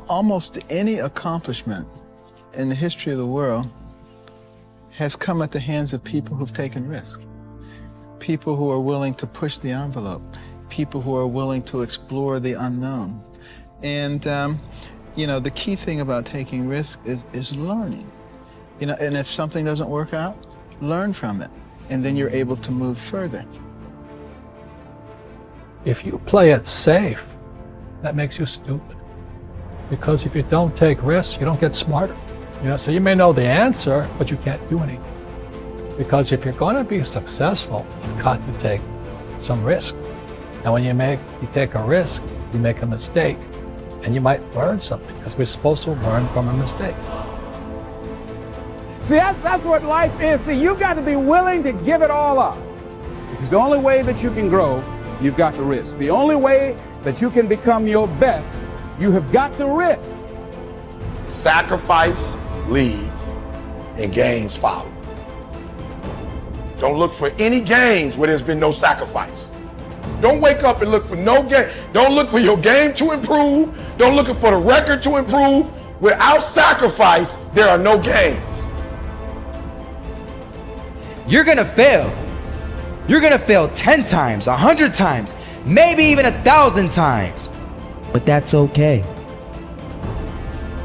Almost any accomplishment in the history of the world has come at the hands of people who've taken risks. People who are willing to push the envelope. People who are willing to explore the unknown. And, you know, the key thing about taking risks is learning. You know, and if something doesn't work out, learn from it. And then you're able to move further. If you play it safe, that makes you stupid. Because if you don't take risks, you don't get smarter. You know, so you may know the answer, but you can't do anything. Because if you're going to be successful, you've got to take some risk. And when you take a risk, you make a mistake, and you might learn something, because we're supposed to learn from our mistakes. See, that's what life is. See, you've got to be willing to give it all up. Because the only way that you can grow, you've got to risk. The only way that you can become your best, you have got to risk. Sacrifice leads and gains follow. Don't look for any gains where there's been no sacrifice. Don't wake up and look for no gain. Don't look for your game to improve. Don't look for the record to improve. Without sacrifice, there are no gains. You're gonna fail. You're gonna fail 10 times, 100 times, maybe even 1,000 times. But that's okay.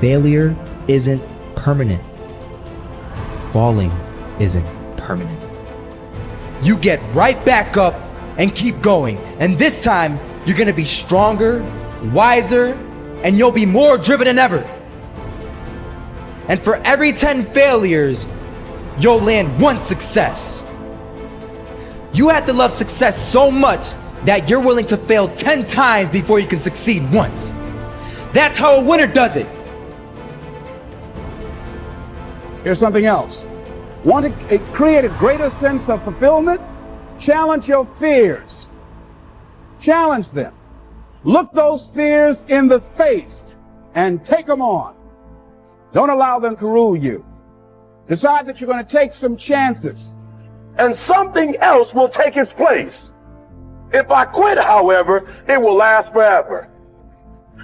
Failure isn't permanent. Falling isn't permanent. You get right back up and keep going. And this time, you're gonna be stronger, wiser, and you'll be more driven than ever. And for every 10 failures, you'll land one success. You have to love success so much that you're willing to fail 10 times before you can succeed once. That's how a winner does it. Here's something else. Want to create a greater sense of fulfillment? Challenge your fears. Challenge them. Look those fears in the face and take them on. Don't allow them to rule you. Decide that you're going to take some chances. And something else will take its place. If I quit, however, it will last forever.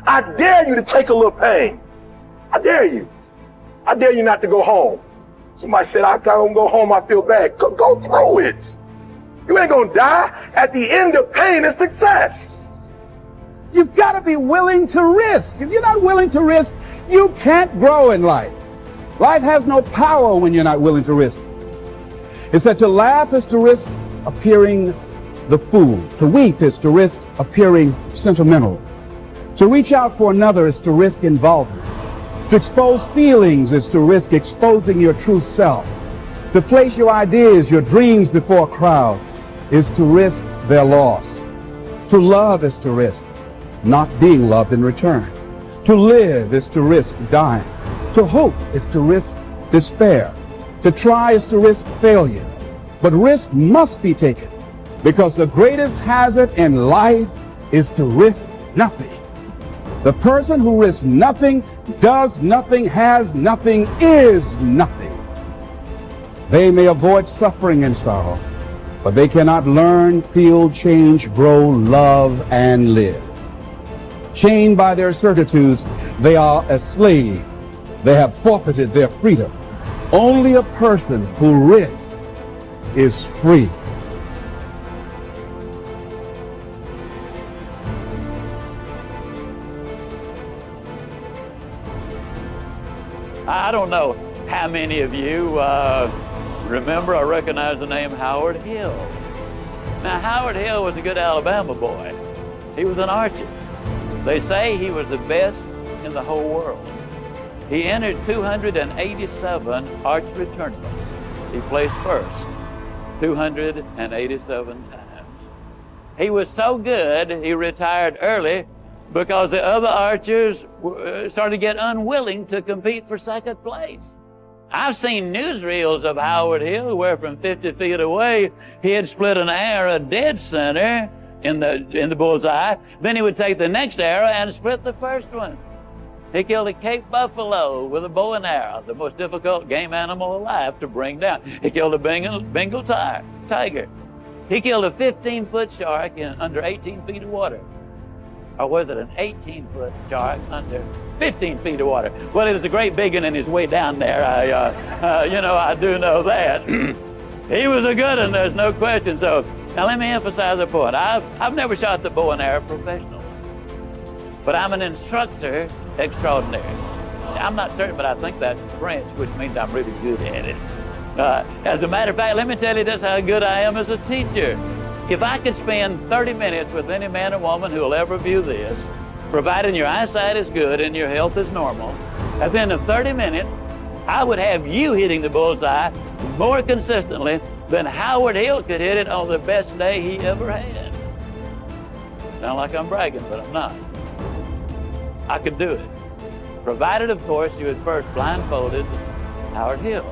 I dare you to take a little pain. I dare you. I dare you not to go home. Somebody said, I can't go home, I feel bad. Go through it. You ain't gonna die. At the end of pain is success. You've got to be willing to risk. If you're not willing to risk, you can't grow in life. Life has no power when you're not willing to risk. It's that to laugh is to risk appearing the fool. To weep is to risk appearing sentimental. To reach out for another is to risk involvement. To expose feelings is to risk exposing your true self. To place your ideas, your dreams before a crowd is to risk their loss. To love is to risk not being loved in return. To live is to risk dying. To hope is to risk despair. To try is to risk failure. But risk must be taken, because the greatest hazard in life is to risk nothing. The person who risks nothing, does nothing, has nothing, is nothing. They may avoid suffering and sorrow, but they cannot learn, feel, change, grow, love, and live. Chained by their certitudes, they are a slave. They have forfeited their freedom. Only a person who risks is free. I don't know how many of you remember or recognize the name Howard Hill. Now, Howard Hill was a good Alabama boy. He was an archer. They say he was the best in the whole world. He entered 287 archery tournaments. He placed first 287 times. He was so good, he retired early because the other archers started to get unwilling to compete for second place. I've seen newsreels of Howard Hill where from 50 feet away, he had split an arrow dead center in the bullseye. Then he would take the next arrow and split the first one. He killed a Cape buffalo with a bow and arrow, the most difficult game animal alive to bring down. He killed a Bengal tiger. He killed a 15-foot shark in under 18 feet of water. or was it an 18-foot shark under 15 feet of water? Well, it was a great big one in his way down there. I do know that. He was a good one, there's no question. So now let me emphasize a point. I've never shot the bow and arrow professionally, but I'm an instructor extraordinary. I'm not certain, but I think that's French, which means I'm really good at it. As a matter of fact, let me tell you just how good I am as a teacher. If I could spend 30 minutes with any man or woman who will ever view this, providing your eyesight is good and your health is normal, at the end of 30 minutes, I would have you hitting the bullseye more consistently than Howard Hill could hit it on the best day he ever had. Sound like I'm bragging, but I'm not. I could do it. Provided, of course, you had first blindfolded Howard Hill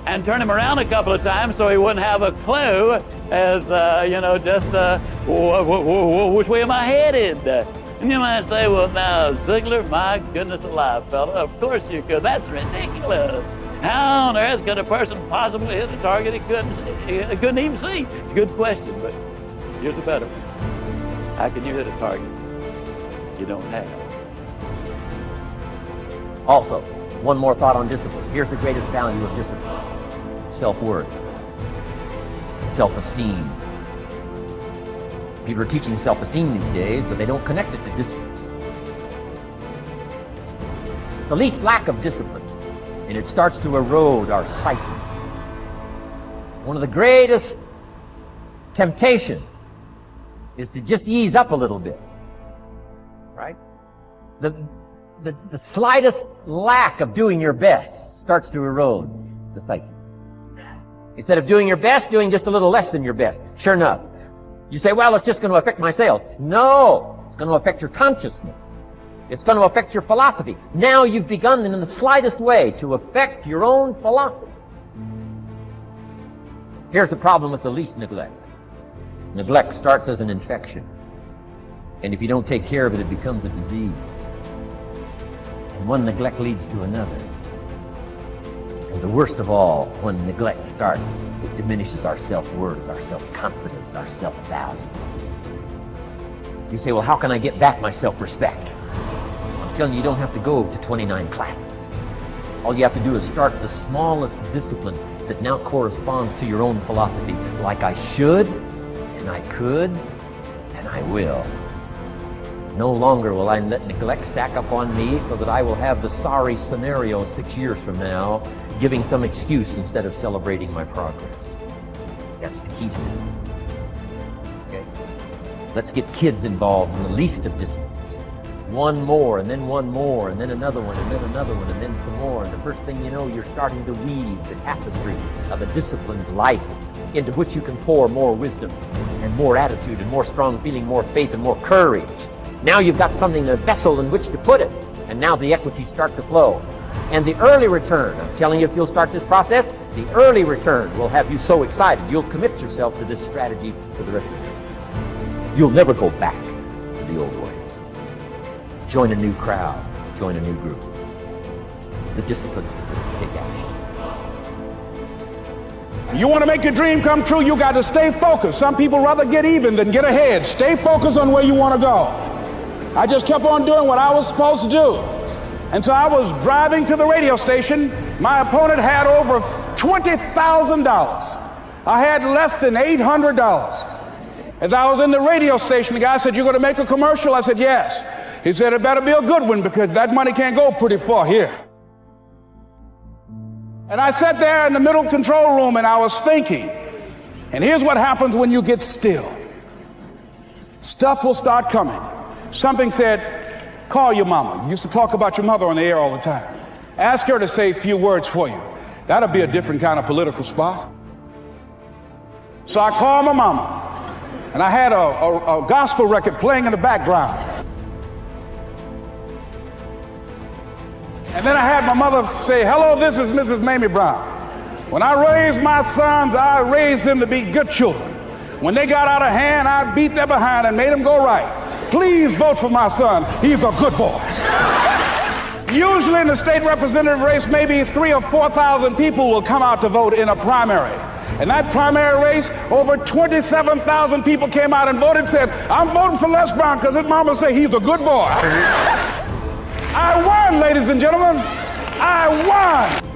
and turn him around a couple of times so he wouldn't have a clue as, which way am I headed? And you might say, well, now, Ziglar, my goodness alive, fella, of course you could. That's ridiculous. How on earth could a person possibly hit a target he couldn't even see? It's a good question, but here's the better one. How can you hit a target you don't have? Also, one more thought on discipline. Here's the greatest value of discipline. Self-worth. Self-esteem. People are teaching self-esteem these days, but they don't connect it to discipline. The least lack of discipline, and it starts to erode our psyche. One of the greatest temptations is to just ease up a little bit, right? The slightest lack of doing your best starts to erode the psyche. Instead of doing your best, doing just a little less than your best. Sure enough. You say, well, it's just going to affect my sales. No, it's going to affect your consciousness. It's going to affect your philosophy. Now you've begun in the slightest way to affect your own philosophy. Here's the problem with the least neglect. Neglect starts as an infection. And if you don't take care of it, it becomes a disease. And one neglect leads to another. And the worst of all, when neglect starts, it diminishes our self-worth, our self-confidence, our self-value. You say, well, how can I get back my self-respect? I'm telling you, you don't have to go to 29 classes. All you have to do is start the smallest discipline that now corresponds to your own philosophy, like I should, and I could, and I will. No longer will I let neglect stack up on me so that I will have the sorry scenario 6 years from now, giving some excuse instead of celebrating my progress. That's the key to this. Okay? Let's get kids involved in the least of disciplines. One more, and then one more, and then another one, and then another one, and then some more. And the first thing you know, you're starting to weave the tapestry of a disciplined life into which you can pour more wisdom and more attitude and more strong feeling, more faith and more courage. Now you've got something, a vessel in which to put it. And now the equities start to flow. And the early return, I'm telling you, if you'll start this process, the early return will have you so excited. You'll commit yourself to this strategy for the rest of your life. You'll never go back to the old ways. Join a new crowd. Join a new group. The disciplines to take action. You want to make your dream come true, you got to stay focused. Some people rather get even than get ahead. Stay focused on where you want to go. I just kept on doing what I was supposed to do. And so I was driving to the radio station. My opponent had over $20,000. I had less than $800. As I was in the radio station, the guy said, "You're going to make a commercial?" I said, "Yes." He said, "It better be a good one because that money can't go pretty far here." And I sat there in the middle control room and I was thinking, and here's what happens when you get still. Stuff will start coming. Something said, "Call your mama." You used to talk about your mother on the air all the time. Ask her to say a few words for you. That'll be a different kind of political spot. So I called my mama, and I had a gospel record playing in the background. And then I had my mother say, "Hello, this is Mrs. Mamie Brown. When I raised my sons, I raised them to be good children. When they got out of hand, I beat their behind and made them go right. Please vote for my son. He's a good boy." Usually in the state representative race, maybe 3,000 or 4,000 people will come out to vote in a primary. In that primary race, over 27,000 people came out and voted and said, I'm voting for Les Brown because his mama said he's a good boy. I won, ladies and gentlemen. I won.